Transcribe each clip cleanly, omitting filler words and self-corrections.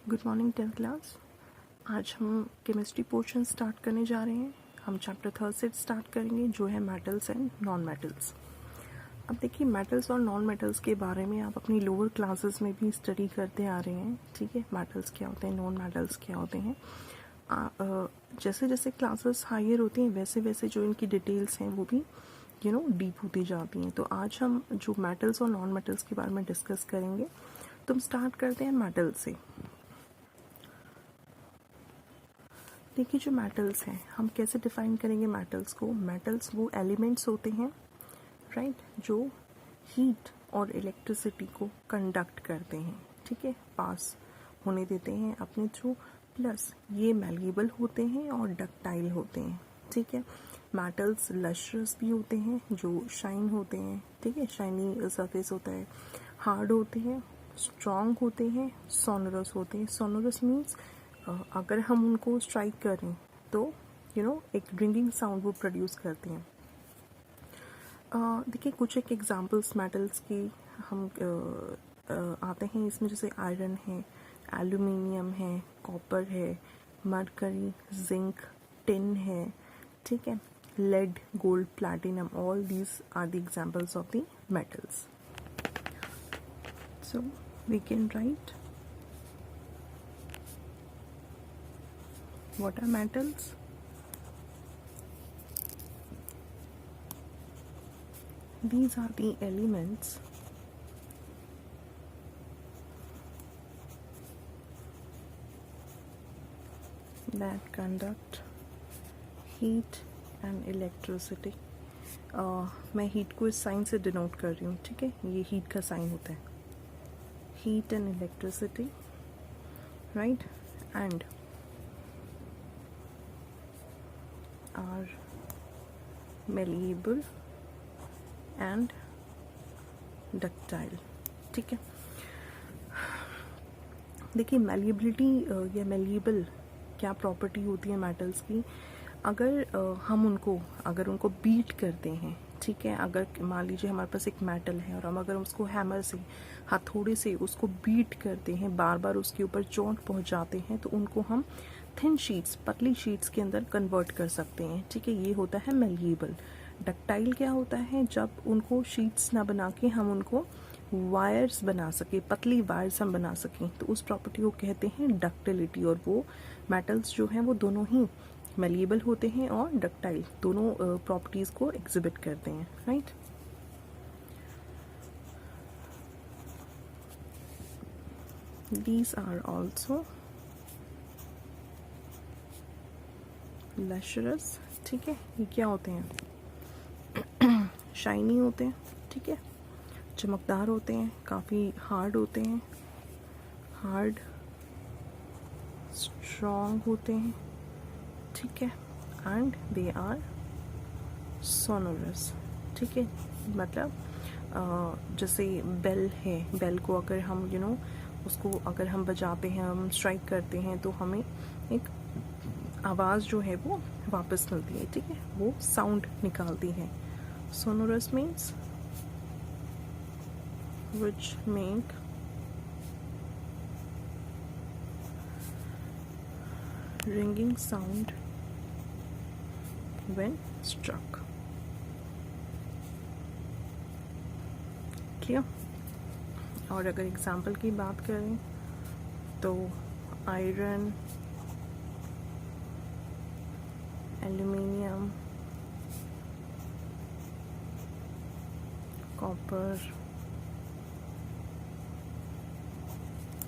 Good morning 10th class. आज हम chemistry portion start करने जा रहे हैं। हम चैप्टर 3 से स्टार्ट करेंगे जो है मेटल्स एंड नॉन मेटल्स। अब देखिए, मेटल्स और नॉन मेटल्स के बारे में आप अपनी लोअर क्लासेस में भी स्टडी करते आ रहे हैं। ठीक है, मेटल्स क्या होते हैं, नॉन मेटल्स क्या होते हैं। जैसे जैसे क्लासेस हायर होती हैं वैसे वैसे जो इनकी डिटेल्स हैं वो भी डीप होती जाती हैं। तो आज हम जो मेटल्स और नॉन मेटल्स के बारे में डिस्कस करेंगे। तो हम स्टार्ट करते हैं मेटल से। देखिए, जो मेटल्स हैं हम कैसे डिफाइन करेंगे मेटल्स को। मेटल्स वो एलिमेंट्स होते हैं, राइट, जो हीट और इलेक्ट्रिसिटी को कंडक्ट करते हैं, ठीक है, पास होने देते हैं अपने थ्रू। प्लस ये मैलिएबल होते हैं और डक्टाइल होते हैं, ठीक है। मेटल्स लस्ट्रस भी होते हैं, जो शाइन होते हैं, ठीक है, शाइनी सरफेस होता है। हार्ड होते हैं, स्ट्रॉन्ग होते हैं, सोनरस होते हैं। सोनरस मीन्स अगर हम उनको स्ट्राइक करें तो एक रिंगिंग साउंड वो प्रोड्यूस करते हैं। देखिए, कुछ एक एग्जांपल्स मेटल्स की हम आते हैं इसमें, जैसे आयरन है, एल्यूमिनियम है, कॉपर है, मरकरी, जिंक, टिन है, ठीक है, lead, gold, platinum, all these are the examples of the metals. So we can write what are metals. These are the elements that conduct heat and electricity. मैं heat को इस sign से denote कर रही हूँ, ठीक है, ये हीट का साइन होता है, heat and electricity, right, and are malleable and ductile, ठीक है। देखिए, मैलिएबिलिटी या मैलिएबल क्या प्रॉपर्टी होती है मेटल्स की। अगर उनको बीट करते हैं, ठीक है, अगर मान लीजिए हमारे पास एक मेटल है और हम अगर उसको हैमर से, हथौड़े से उसको बीट करते हैं, बार बार उसके ऊपर चोट पहुंचाते हैं, तो उनको हम थिन शीट्स, पतली शीट्स के अंदर कन्वर्ट कर सकते हैं, ठीक है। ये होता है मैलिएबल। डक्टाइल क्या होता है, जब उनको शीट्स ना बना के हम उनको वायर्स बना सके, पतली वायर्स हम बना सकें, तो उस प्रॉपर्टी को कहते हैं डक्टिलिटी। और वो मेटल्स जो हैं वो दोनों ही मैलिएबल होते हैं और डक्टाइल, दोनों प्रॉपर्टीज को एग्जिबिट करते हैं, राइट। These are also लशरस, ठीक है। ये क्या होते हैं, शाइनी होते हैं, ठीक है, चमकदार होते हैं, काफ़ी हार्ड होते हैं, हार्ड, स्ट्रॉन्ग होते हैं, ठीक है, एंड दे आर सोनोरस, ठीक है। मतलब जैसे बेल है, बेल को अगर हम उसको अगर हम बजाते हैं, हम स्ट्राइक करते हैं, तो हमें एक आवाज़ जो है वो वापस मिलती है, ठीक है, वो साउंड निकालती है। Sonorous means which make ringing sound when struck, clear. और अगर एग्जाम्पल की बात करें तो iron, aluminium, copper,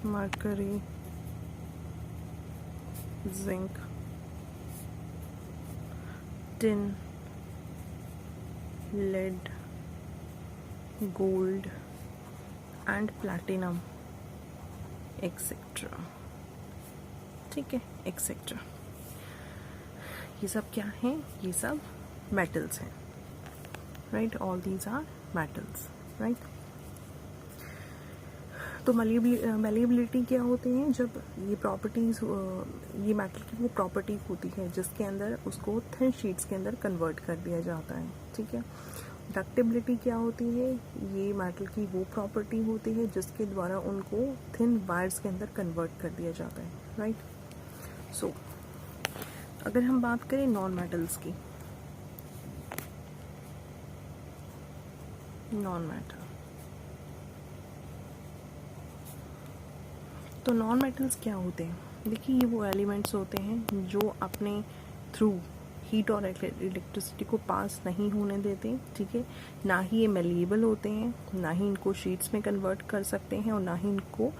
mercury, zinc, tin, lead, gold and platinum, etcetera, ठीक है, एक्सेट्रा। ये सब क्या हैं, ये सब मेटल्स हैं, right, all these are metals, right. तो मैलिएबिलिटी क्या होते हैं, जब ये प्रॉपर्टीज, ये मेटल की वो प्रॉपर्टी होती है जिसके अंदर उसको थिन शीट्स के अंदर कन्वर्ट कर दिया जाता है, ठीक है। डक्टिबिलिटी क्या होती है? ये मेटल की वो प्रॉपर्टी होती है जिसके द्वारा उनको थिन वायर्स के अंदर कन्वर्ट कर दिया जाता है, राइट। सो अगर हम बात करें नॉन मेटल्स की, नॉन मेटल, तो नॉन मेटल्स क्या होते हैं? देखिए, ये वो एलिमेंट्स होते हैं जो अपने थ्रू हीट और इलेक्ट्रिसिटी को पास नहीं होने देते, ठीक है। ना ही ये मेलिएबल होते हैं, ना ही इनको शीट्स में कन्वर्ट कर सकते हैं, और ना ही इनको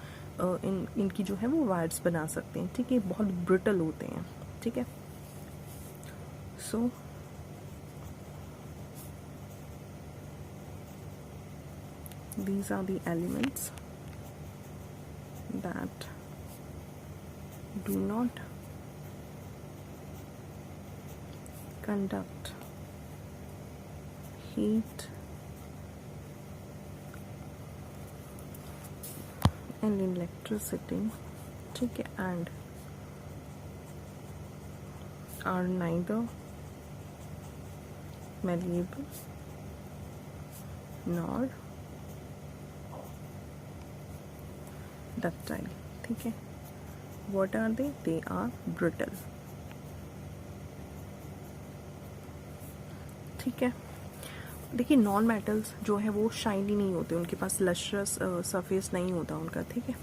इनकी जो है वो वायर्स बना सकते हैं, ठीक है। बहुत ब्रिटल होते हैं, ठीक है। सो these are the elements that do not conduct heat and electricity, ठीक है, and are neither malleable nor ductile, ठीक है। What are they? They are brittle, ठीक है। देखिए, नॉन मेटल्स जो है वो शाइनी नहीं होते, उनके पास लश्रस सरफेस नहीं होता उनका, ठीक है।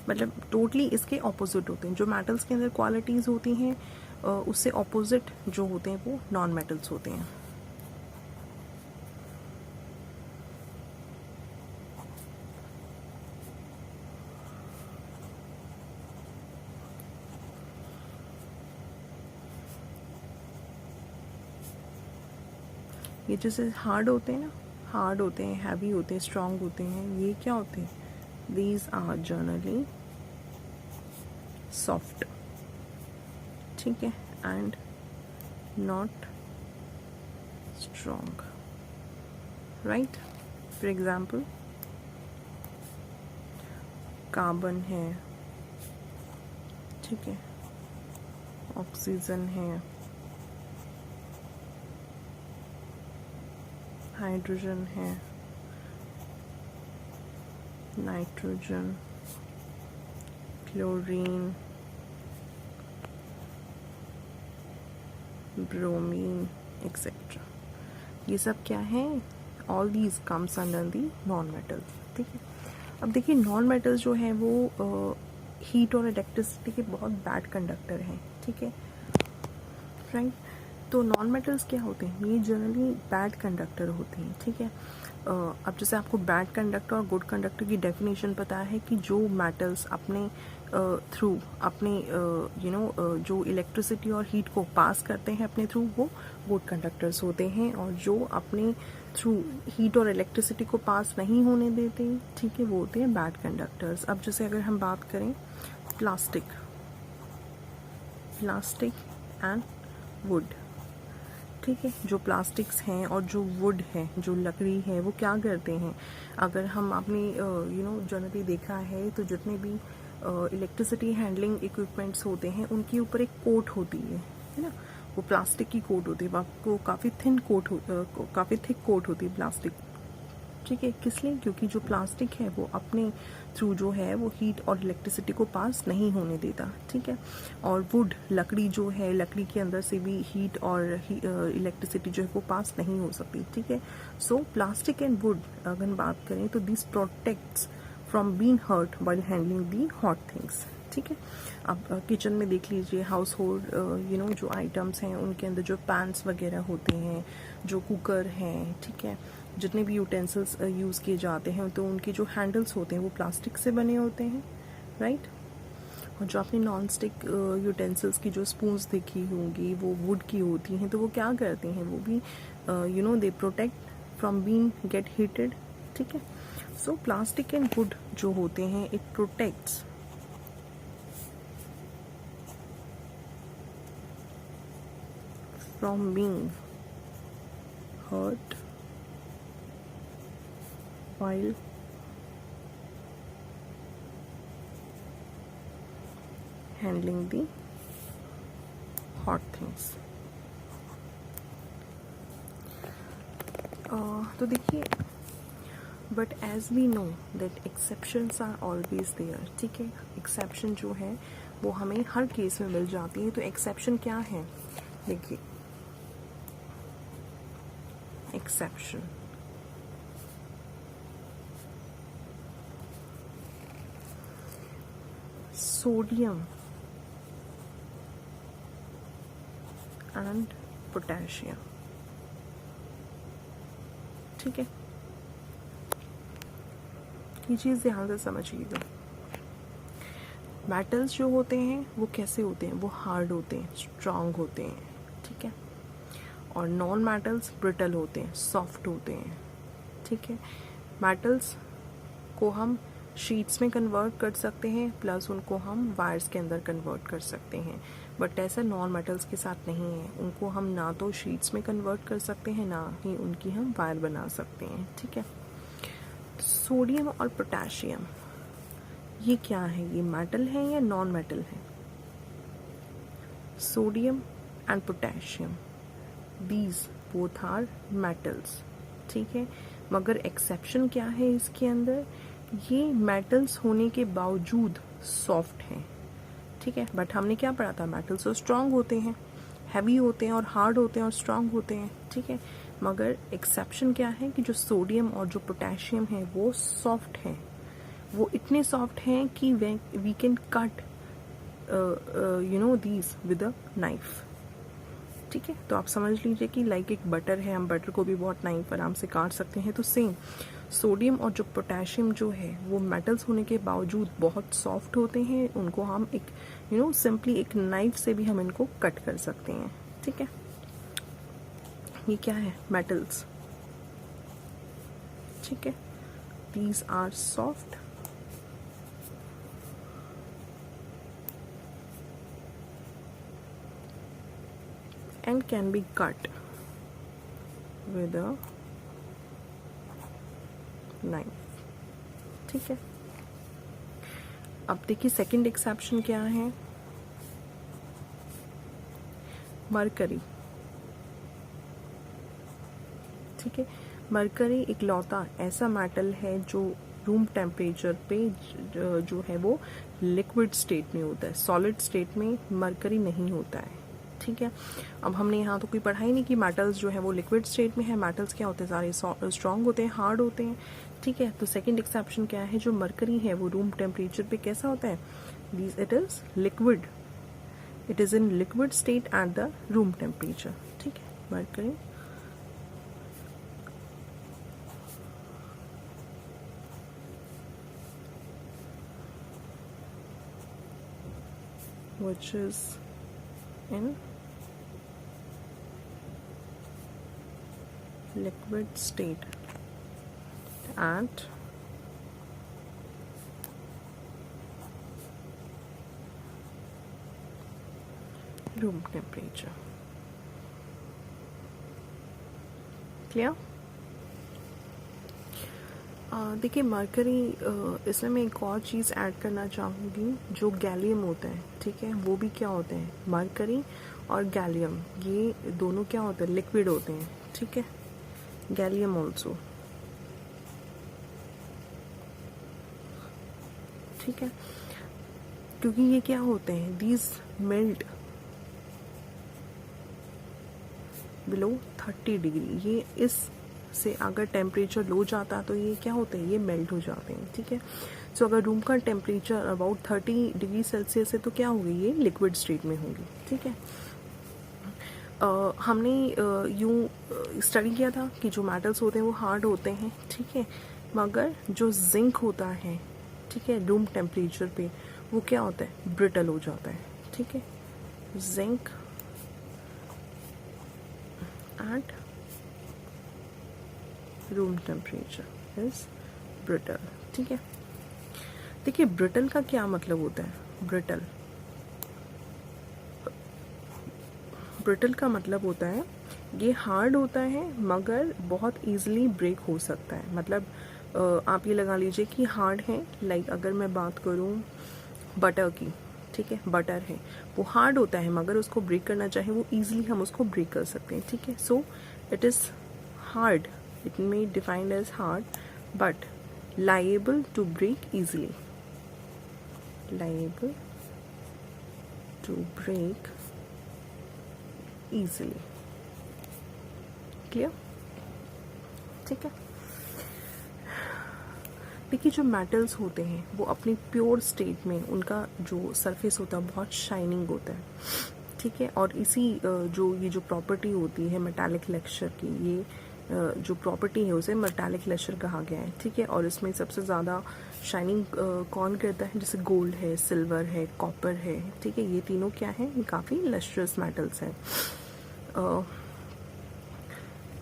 मतलब टोटली इसके ऑपोजिट होते हैं। जो मेटल्स के अंदर क्वालिटीज़ होती हैं उससे ऑपोजिट जो होते हैं वो नॉन मेटल्स होते हैं। ये जैसे हार्ड होते हैं ना, हार्ड होते हैं, हैवी होते हैं, स्ट्रांग होते हैं, ये क्या होते हैं? दीज आर जनरली सॉफ्ट, ठीक है, and not strong, right. For example, carbon है, ठीक है, ऑक्सीजन है, हाइड्रोजन है, नाइट्रोजन, क्लोरीन, ब्रोमीन, एक्सेट्रा। ये सब क्या है? All these comes under the non metals, ठीक है। अब देखिए, नॉन मेटल्स जो है वो हीट और इलेक्ट्रिसिटी के बहुत बैड कंडक्टर हैं, ठीक है, राइट। तो नॉन मेटल्स क्या होते हैं? ये जनरली बैड कंडक्टर होते हैं, ठीक है। अब जैसे आपको बैड कंडक्टर और गुड कंडक्टर की डेफिनेशन पता है कि जो मेटल्स अपने थ्रू अपने जो इलेक्ट्रिसिटी और हीट को पास करते हैं अपने थ्रू, वो गुड कंडक्टर्स होते हैं, और जो अपने थ्रू हीट और इलेक्ट्रिसिटी को पास नहीं होने देते, ठीक है, वो होते हैं बैड कंडक्टर्स। अब जैसे अगर हम बात करें प्लास्टिक एंड वुड, ठीक है, जो प्लास्टिक्स हैं और जो वुड है, जो लकड़ी है, वो क्या करते हैं? अगर हम अपनी जनरली देखा है तो जितने भी इलेक्ट्रिसिटी हैंडलिंग इक्विपमेंट्स होते हैं उनके ऊपर एक कोट होती है ना, वो प्लास्टिक की कोट होती है, आपको काफ़ी थिक कोट होती है प्लास्टिक, ठीक है। किस लिए? क्योंकि जो प्लास्टिक है वो अपने थ्रू जो है वो हीट और इलेक्ट्रिसिटी को पास नहीं होने देता, ठीक है। और वुड, लकड़ी जो है, लकड़ी के अंदर से भी हीट और इलेक्ट्रिसिटी जो है वो पास नहीं हो सकती, ठीक है। सो प्लास्टिक एंड वुड अगर हम बात करें तो this protects from being hurt while handling the hot things, ठीक है। अब किचन में देख लीजिए, हाउस होल्ड जो आइटम्स हैं उनके अंदर जो पैन्स वगैरह होते हैं, जो कुकर हैं, ठीक है, जितने भी यूटेंसिल्स यूज़ किए जाते हैं तो उनके जो हैंडल्स होते हैं वो प्लास्टिक से बने होते हैं, राइट। और जो आपने नॉन स्टिक यूटेंसिल्स की जो स्पून्स देखी होंगी वो वुड की होती हैं, तो वो क्या करती हैं? वो भी they protect from being get heated, ठीक है। सो प्लास्टिक एंड वुड जो होते हैं, it protects from being hurt while handling the hot things. तो देखिए, but as we know that exceptions are always there, ठीक है। एक्सेप्शन जो है वो हमें हर केस में मिल जाती है। तो एक्सेप्शन क्या है, देखिए एक्सेप्शन सोडियम एंड पोटेशियम, ठीक है। ये चीज़ ध्यान से समझिएगा। मेटल्स जो होते हैं वो कैसे होते हैं, वो हार्ड होते हैं, स्ट्रांग होते हैं, ठीक है। और नॉन मेटल्स ब्रिटल होते हैं, सॉफ्ट होते हैं, ठीक है। मेटल्स को हम शीट्स में कन्वर्ट कर सकते हैं, प्लस उनको हम वायर्स के अंदर कन्वर्ट कर सकते हैं। बट ऐसा नॉन मेटल्स के साथ नहीं है। उनको हम ना तो शीट्स में कन्वर्ट कर सकते हैं, ना ही उनकी हम वायर बना सकते हैं, ठीक है। सोडियम और पोटेशियम ये क्या है, ये मेटल है या नॉन मेटल है? Sodium and potassium, these both are metals, ठीक है। मगर एक्सेप्शन क्या है इसके अंदर, ये मेटल्स होने के बावजूद सॉफ्ट हैं, ठीक है। बट हमने क्या पढ़ा था, मेटल्स तो स्ट्रांग होते हैं, हैवी होते हैं और हार्ड होते हैं और स्ट्रांग होते हैं, ठीक है। मगर एक्सेप्शन क्या है कि जो सोडियम और जो पोटेशियम है वो सॉफ्ट हैं, वो इतने सॉफ्ट हैं कि we can cut you know these with a knife, ठीक है। तो आप समझ लीजिए कि लाइक एक बटर है, हम बटर को भी बहुत नाइफ आराम से काट सकते हैं। तो सेम सोडियम और जो पोटेशियम जो है वो मेटल्स होने के बावजूद बहुत सॉफ्ट होते हैं। उनको हम एक सिंपली एक नाइफ से भी हम इनको कट कर सकते हैं, ठीक है। ये क्या है, मेटल्स, ठीक है। These are soft and can be cut with a knife, ठीक है। अब देखिए सेकंड एक्सेप्शन क्या है, मरकरी, ठीक है। मरकरी इकलौता ऐसा मेटल है जो रूम टेम्परेचर पे जो है वो लिक्विड स्टेट में होता है, सॉलिड स्टेट में मरकरी नहीं होता है, ठीक है। अब हमने यहाँ तो कोई पढ़ा ही नहीं कि मेटल्स जो है वो लिक्विड स्टेट में है। मेटल्स क्या होते हैं, सारे स्ट्रांग होते हैं, हार्ड होते हैं, ठीक है। तो सेकंड एक्सेप्शन क्या है, जो मरकरी है वो रूम टेम्परेचर पे कैसा होता है, it is liquid, it is in liquid state at the room temperature, ठीक है। Mercury which is in liquid state at room temperature, clear? देखिए मरकरी, इसमें मैं एक और चीज़ ऐड करना चाहूँगी, जो गैलियम होता है, ठीक है। वो भी क्या होते हैं, मरकरी और गैलियम, ये दोनों क्या होते हैं, लिक्विड होते हैं, ठीक है। गैलियम ऑल्सो, ठीक है। क्योंकि ये क्या होते हैं, दीज मेल्ट बिलो 30 डिग्री, ये इस से अगर टेम्परेचर लो जाता तो ये क्या होते हैं, ये मेल्ट हो जाते हैं, ठीक है। सो अगर रूम का टेम्परेचर अबाउट 30 डिग्री सेल्सियस है तो क्या होगी, ये लिक्विड स्टेट में होगी, ठीक है। हमने यूं स्टडी किया था कि जो मेटल्स होते हैं वो हार्ड होते हैं, ठीक है। मगर जो जिंक होता है, ठीक है, रूम टेम्परेचर पे वो क्या होता है, ब्रिटल हो जाता है, ठीक है। Zinc at room temperature is brittle, ठीक है। देखिए ब्रिटल का क्या मतलब होता है, ब्रिटल का मतलब होता है ये हार्ड होता है मगर बहुत इजीली ब्रेक हो सकता है। मतलब आप ये लगा लीजिए कि हार्ड है, लाइक अगर मैं बात करूँ बटर की, ठीक है, बटर है वो हार्ड होता है मगर उसको ब्रेक करना चाहे वो इजीली हम उसको ब्रेक कर सकते हैं, ठीक है। So it is hard it may defined as hard but liable to break easily. Liable to break easily. Clear? ठीक है. देखिए जो मेटल्स होते हैं वो अपनी प्योर स्टेट में उनका जो सरफेस होता है बहुत शाइनिंग होता है, ठीक है. और इसी ये जो प्रॉपर्टी होती है मेटालिक लेक्चर की, ये जो प्रॉपर्टी है उसे मेटालिक लेक्चर कहा गया है, ठीक है. और इसमें सबसे ज़्यादा शाइनिंग कौन करता है? जैसे गोल्ड है, सिल्वर है, कॉपर है, ठीक है. ये तीनों क्या है? ये काफ़ी लस्ट्रस मेटल्स हैं.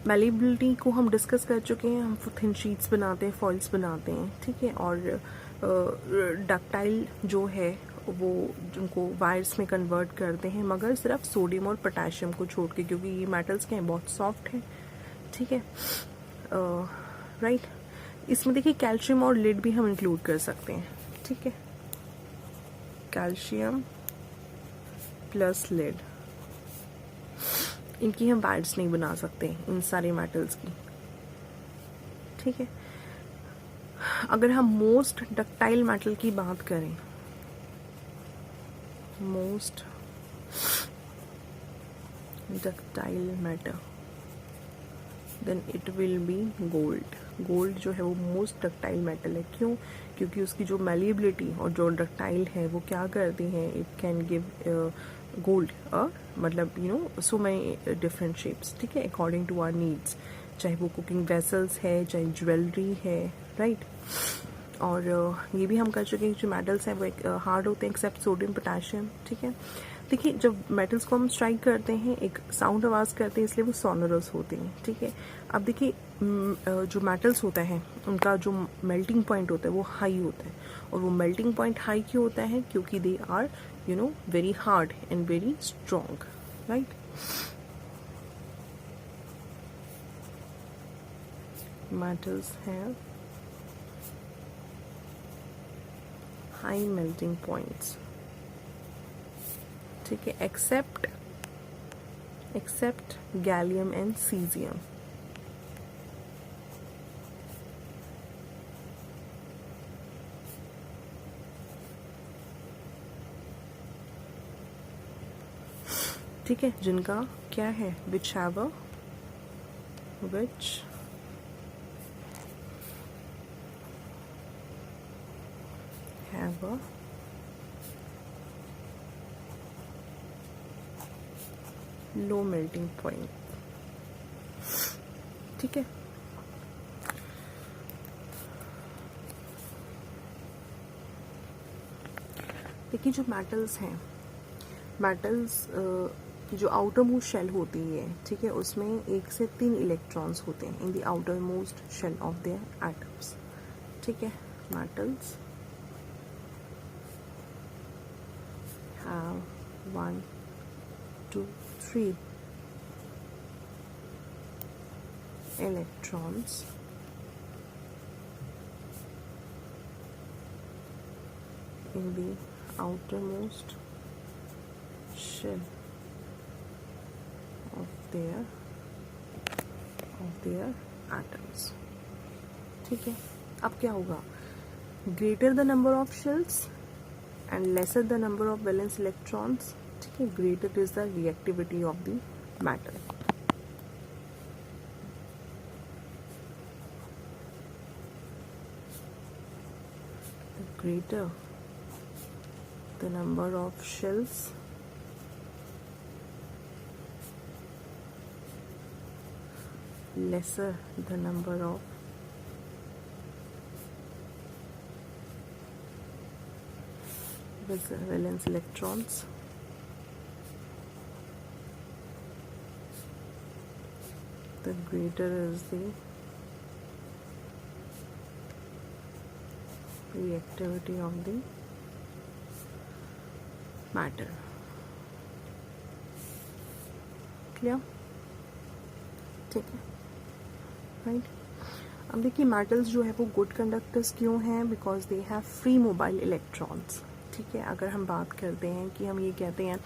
मैलिएबिलिटी को हम डिस्कस कर चुके हैं. हम थिन शीट्स बनाते हैं, फॉइल्स बनाते हैं, ठीक है. और डक्टाइल जो है वो जिनको वायर्स में कन्वर्ट करते हैं, मगर सिर्फ सोडियम और पोटेशियम को छोड़ के, क्योंकि ये मेटल्स क्या हैं, बहुत सॉफ्ट हैं, ठीक है. राइट. इसमें देखिए कैल्शियम और लेड भी हम इंक्लूड कर सकते हैं, ठीक है. कैल्शियम प्लस लेड, इनकी हम वायर्स नहीं बना सकते इन सारे मेटल्स की, ठीक है. अगर हम मोस्ट डक्टाइल मेटल की बात करें, most ductile metal, then it will be gold. Gold जो है वो मोस्ट डक्टाइल मेटल है. क्यों? क्योंकि उसकी जो मैलिएबिलिटी और जो डक्टाइल है वो क्या करती है, इट कैन गिव गोल्ड मतलब सो मैनी डिफरेंट शेप्स, ठीक है, अकॉर्डिंग टू आवर नीड्स. चाहे वो कुकिंग वेसल्स है, चाहे ज्वेलरी है, राइट. और ये भी हम कर चुके हैं जो मेटल्स हैं वो हार्ड होते हैं एक्सेप्ट सोडियम पोटेशियम, ठीक है. देखिए जब मेटल्स को हम स्ट्राइक करते हैं एक साउंड आवाज़ करते हैं, इसलिए वो सोनरस होते हैं, ठीक है. अब देखिए जो मेटल्स होता है उनका जो मेल्टिंग पॉइंट होता है वो हाई होता है. और वो मेल्टिंग पॉइंट हाई क्यों होता है? क्योंकि they are very hard and very strong, right. Metals have high melting points, ठीक है, एक्सेप्ट गैलियम एंड सीजियम. ठीक है, जिनका क्या है, which have a low melting point, ठीक है. देखिए जो मेटल्स हैं, मेटल्स की जो आउटर मोस्ट शेल होती है, ठीक है, उसमें 1 से 3 इलेक्ट्रॉन्स होते हैं in the outermost shell of their atoms, ठीक है. Metals have 1, 2, 3 electrons in the outermost shell of their atoms, ठीक है. अब क्या होगा? Greater the number of shells and lesser the number of valence electrons, ठीक है. Greater is the reactivity of the matter. Greater the number of shells, lesser the number of valence electrons, the greater is the reactivity of the matter. Clear? ठीक है, right. अब देखिए metals जो है वो good conductors क्यों हैं? Because they have free mobile electrons, ठीक है. अगर हम बात करते हैं कि हम ये कहते हैं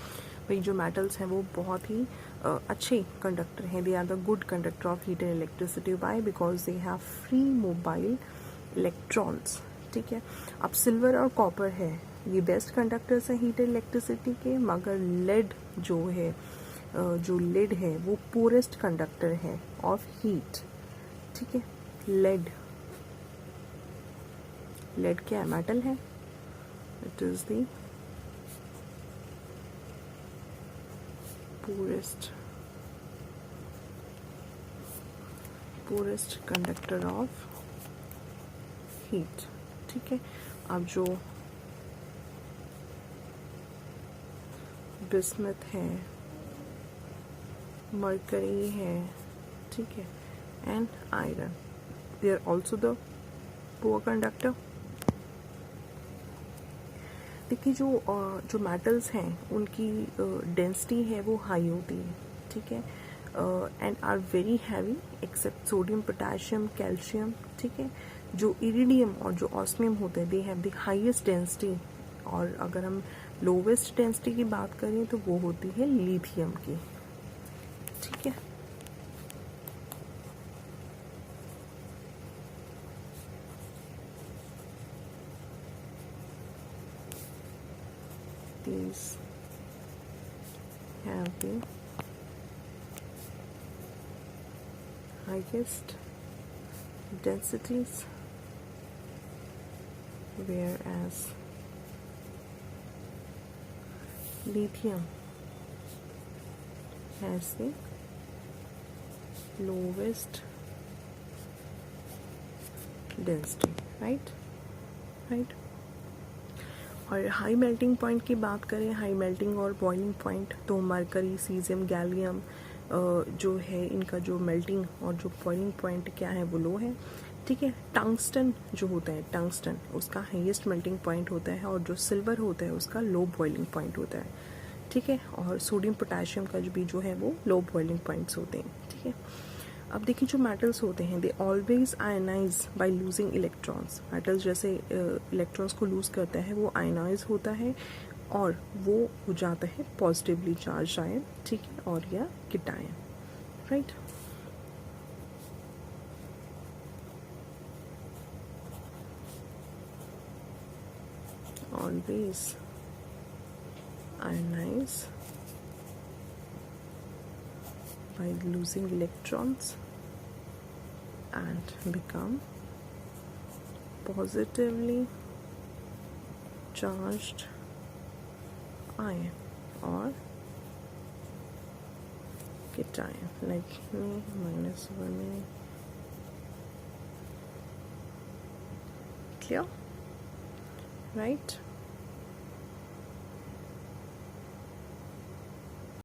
भाई जो मेटल्स हैं वो बहुत ही अच्छे कंडक्टर हैं, they are the good conductor of heat and electricity. Why? Because they have free mobile electrons. ठीक है, अब सिल्वर और कॉपर है, ये बेस्ट कंडक्टर्स हैं हीट एंड इलेक्ट्रिसिटी के, मगर लेड जो है, जो लेड है वो पुरेस्ट कंडक्टर है ऑफ हीट। ठीक है, लेड क्या है? मेटल है। It is the purest conductor of heat. ठीक है, अब जो बिस्मथ है, मरकरी है, ठीक है, and iron, they are also the poor conductor. देखिए जो मेटल्स हैं उनकी डेंसिटी है वो हाई होती है। ठीक है, and are very heavy except sodium, potassium, calcium. ठीक है, जो इरिडियम और जो ऑस्मियम होते हैं, they have the highest density. और अगर हम लोवेस्ट डेंसिटी की बात करें तो वो होती है लिथियम की। ठीक है, these have the highest densities, whereas lithium has the lowest density, right? और हाई मेल्टिंग पॉइंट की बात करें, हाई मेल्टिंग और बॉइलिंग पॉइंट, तो मरकरी, सीजियम, गैलियम जो है, इनका जो मेल्टिंग और जो बॉइलिंग पॉइंट क्या है वो लो है। ठीक है, टंगस्टन जो होता है, टंगस्टन उसका हाईएस्ट मेल्टिंग पॉइंट होता है, और जो सिल्वर होता है उसका लो बॉइलिंग पॉइंट होता है। ठीक है, और सोडियम, पोटेशियम का भी जो है वो लो बॉइलिंग पॉइंट्स होते हैं। ठीक है, अब देखिए जो मेटल्स होते हैं, they always ionize by losing electrons. Metals जैसे इलेक्ट्रॉन्स को लूज करता है वो आयनाइज होता है और वो हो जाता है पॉजिटिवली चार्ज आयन। ठीक है, और या cation, right. Always ionize by losing electrons and become positively charged ion or cation, like -1. Clear, right?